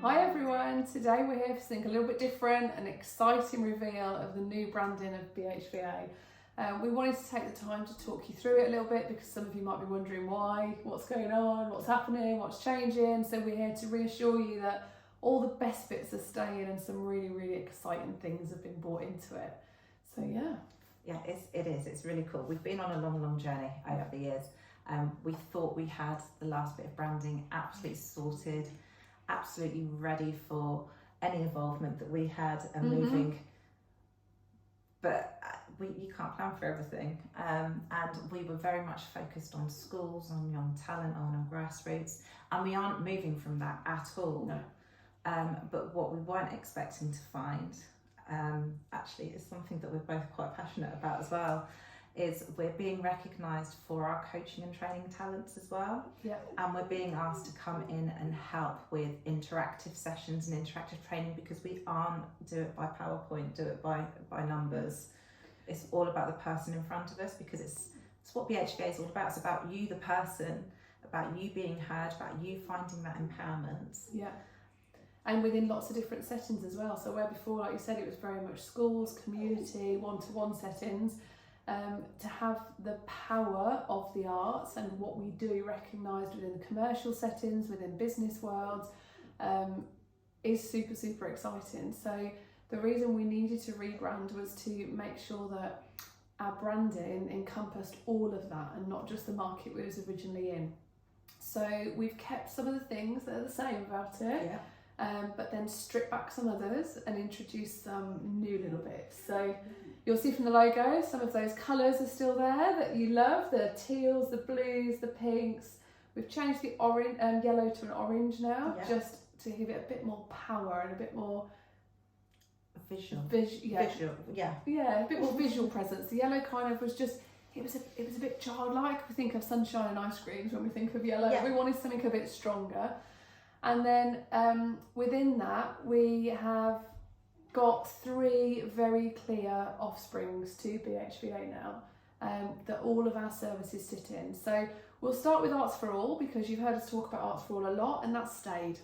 Hi everyone, today we're here for something a little bit different, an exciting reveal of the new branding of BHVA. We wanted to take the time to talk you through it a little bit because some of you might be wondering why, what's going on, what's happening, what's changing. So we're here to reassure you that all the best bits are staying and some really, really exciting things have been brought into it. So yeah. Yeah, it's really cool. We've been on a long journey over the years. We thought we had the last bit of branding absolutely sorted, absolutely ready for any involvement that we had and moving, but you can't plan for everything, and we were very much focused on schools, on young talent, on our grassroots, and we aren't moving from that at all. No. But what we weren't expecting to find actually is something that we're both quite passionate about as well, is we're being recognised for our coaching and training talents as well. Yeah. And we're being asked to come in and help with interactive sessions and interactive training, because we aren't do it by PowerPoint, do it by numbers. It's all about the person in front of us, because it's what BHVA is all about. It's about you, the person, about you being heard, about you finding that empowerment. Yeah. And within lots of different settings as well. So where before, like you said, it was very much schools, community, one-to-one settings, to have the power of the arts and what we do recognised within the commercial settings, within business worlds, is super, super exciting. So the reason we needed to rebrand was to make sure that our branding encompassed all of that and not just the market we was originally in. So we've kept some of the things that are the same about it. Yeah. But then strip back some others and introduce some new little bits. So you'll see from the logo, some of those colours are still there that you love, the teals, the blues, the pinks. We've changed the orange, yellow to an orange now, just to give it a bit more power and a bit more visual, a bit more visual presence. The yellow kind of was just, it was a bit childlike. We think of sunshine and ice creams when we think of yellow. We wanted something a bit stronger. And then within that, we have got 3 very clear offsprings to BHVA now, that all of our services sit in. So we'll start with Arts for All, because you've heard us talk about Arts for All a lot, and that's stayed,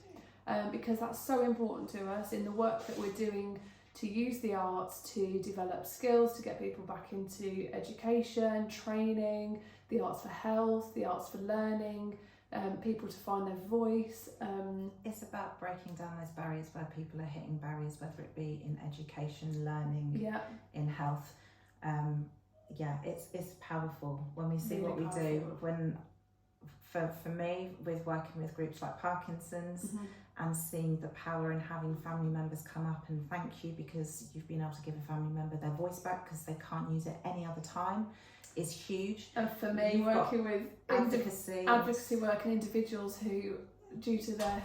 because that's so important to us in the work that we're doing to use the arts to develop skills, to get people back into education, training, the arts for health, the arts for learning, people to find their voice. It's about breaking down those barriers where people are hitting barriers, whether it be in education, learning, in health. It's powerful when we see what we do. When for me, with working with groups like Parkinson's and seeing the power in having family members come up and thank you because you've been able to give a family member their voice back because they can't use it any other time, is huge. And for me, working with advocacy work and individuals who, due to their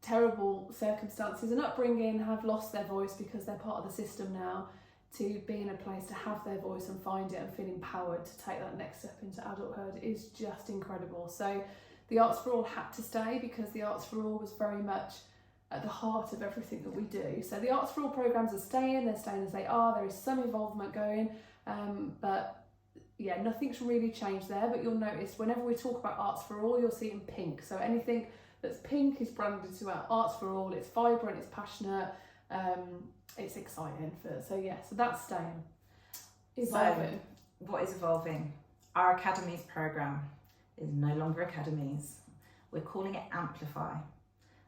terrible circumstances and upbringing, have lost their voice because they're part of the system now, to be in a place to have their voice and find it and feel empowered to take that next step into adulthood is just incredible. So the Arts for All had to stay, because the Arts for All was very much at the heart of everything that we do. So the Arts for All programmes are staying, they're staying as they are. There is some involvement going, but yeah, nothing's really changed there. But you'll notice whenever we talk about Arts for All, you'll see in pink. So anything that's pink is branded to our Arts for All. It's vibrant, it's passionate, it's exciting. So that's staying. Evolving. So what is evolving? Our Academies programme is no longer Academies. We're calling it Amplify.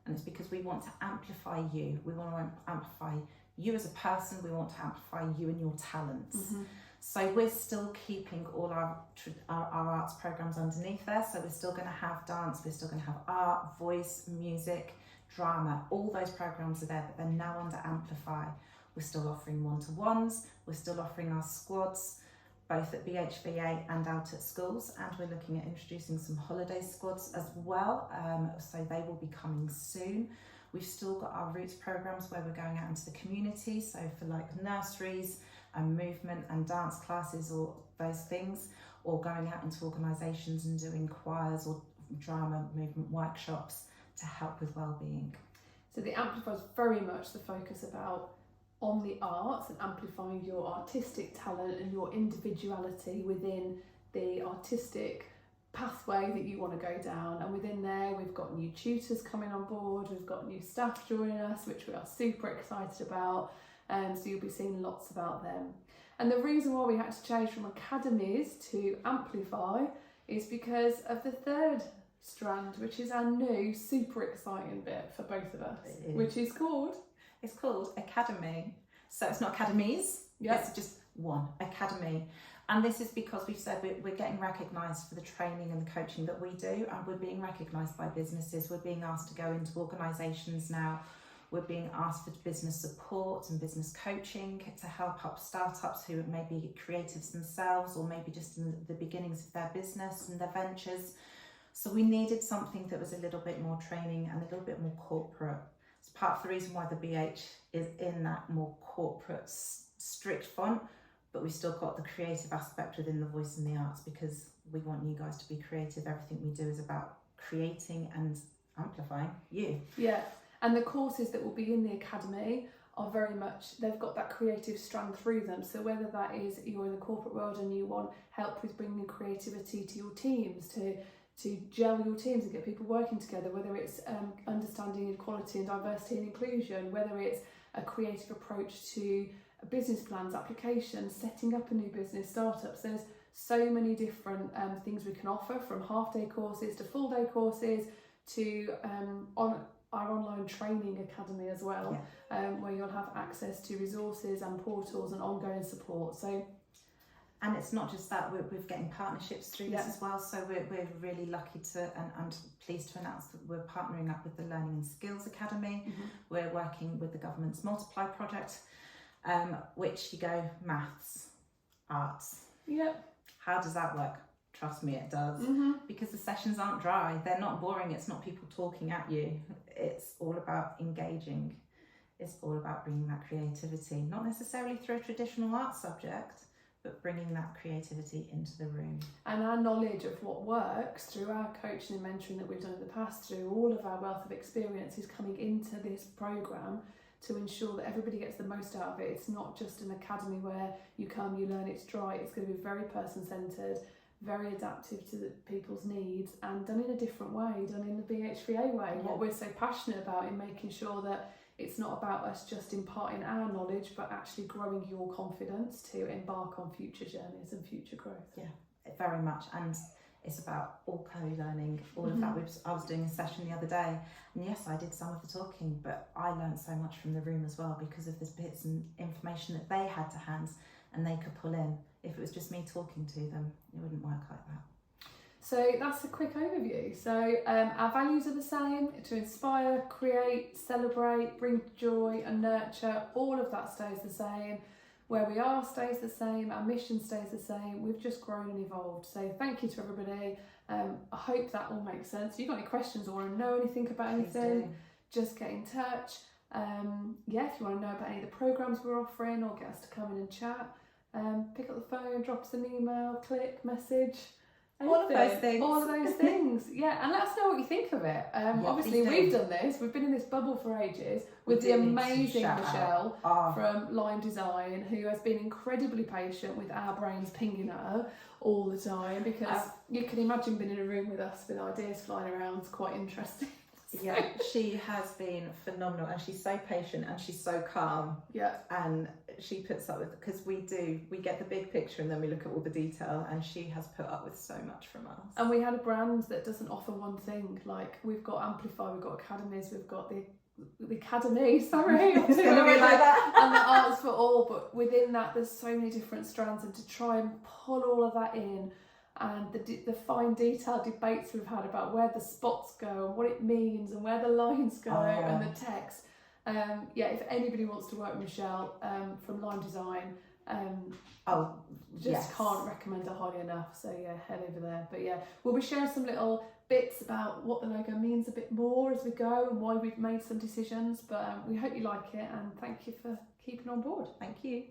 And it's because we want to amplify you. We want to amplify you as a person. We want to amplify you and your talents. So we're still keeping all our arts programs underneath there. So we're still going to have dance, we're still going to have art, voice, music, drama. All those programs are there, but they're now under Amplify. We're still offering one-to-ones. We're still offering our squads, both at BHVA and out at schools. And we're looking at introducing some holiday squads as well. So they will be coming soon. We've still got our roots programs where we're going out into the community. So for like nurseries, and movement and dance classes or those things, or going out into organisations and doing choirs or drama movement workshops to help with wellbeing. So the Amplify is very much the focus about on the arts and amplifying your artistic talent and your individuality within the artistic pathway that you want to go down, and within there we've got new tutors coming on board, we've got new staff joining us, which we are super excited about, so you'll be seeing lots about them. And the reason why we had to change from academies to Amplify is because of the third strand, which is our new super exciting bit for both of us, which is called Academy. So it's not academies, it's just one academy. And this is because we've said we're getting recognised for the training and the coaching that we do, and we're being recognised by businesses. We're being asked to go into organisations now. We're being asked for business support and business coaching to help up startups who may be creatives themselves, or maybe just in the beginnings of their business and their ventures. So we needed something that was a little bit more training and a little bit more corporate. It's part of the reason why the BH is in that more corporate, strict font, but we've still got the creative aspect within the voice and the arts, because we want you guys to be creative. Everything we do is about creating and amplifying you. Yeah, and the courses that will be in the academy are very much, they've got that creative strand through them. So whether that is you're in the corporate world and you want help with bringing creativity to your teams, to gel your teams and get people working together, whether it's understanding equality and diversity and inclusion, whether it's a creative approach to business plans, applications, setting up a new business, startups. There's so many different things we can offer, from half-day courses to full-day courses to on our online training academy as well, where you'll have access to resources and portals and ongoing support. So, and it's not just that, we're getting partnerships through this as well. So we're really lucky to and pleased to announce that we're partnering up with the Learning and Skills Academy. We're working with the government's Multiply project, which you go maths, arts. How does that work? Trust me, it does. Because the sessions aren't dry, they're not boring, it's not people talking at you. It's all about engaging. It's all about bringing that creativity, not necessarily through a traditional art subject, but bringing that creativity into the room. And our knowledge of what works through our coaching and mentoring that we've done in the past, through all of our wealth of experience, is coming into this programme to ensure that everybody gets the most out of it. It's not just an academy where you come, you learn, it's dry. It's going to be very person-centred, very adaptive to people's needs, and done in a different way, done in the BHVA way. What we're so passionate about in making sure that it's not about us just imparting our knowledge, but actually growing your confidence to embark on future journeys and future growth. Yeah, very much. And it's about all co-learning, all of that. I was doing a session the other day, and yes, I did some of the talking, but I learned so much from the room as well, because of the bits and information that they had to hand and they could pull in. If it was just me talking to them, it wouldn't work like that. So that's a quick overview. So our values are the same: to inspire, create, celebrate, bring joy and nurture. All of that stays the same. Where we are stays the same, our mission stays the same. We've just grown and evolved. So thank you to everybody. I hope that all makes sense. If you've got any questions or want to know anything about anything, just get in touch. If you want to know about any of the programs we're offering, or get us to come in and chat, pick up the phone, drop us an email, click, message. All of those things. All of those things. Yeah, and let us know what you think of it. Obviously, we've done this. We've been in this bubble for ages with the amazing Michelle from Line Design, who has been incredibly patient with our brains pinging at her all the time, because you can imagine being in a room with us with ideas flying around. It's quite interesting. Yeah, she has been phenomenal, and she's so patient and she's so calm. Yeah, and she puts up with, because we get the big picture and then we look at all the detail, and she has put up with so much from us. And we had a brand that doesn't offer one thing. Like, we've got Amplify, we've got academies, we've got the academy, sorry, it's gonna be like that, and the arts for all. But within that, there's so many different strands, and to try and pull all of that in. And the fine detailed debates we've had about where the spots go and what it means and where the lines go and the text. If anybody wants to work with Michelle from Line Design, can't recommend her highly enough. So head over there. But we'll be sharing some little bits about what the logo means a bit more as we go, and why we've made some decisions. But we hope you like it, and thank you for keeping on board. Thank you.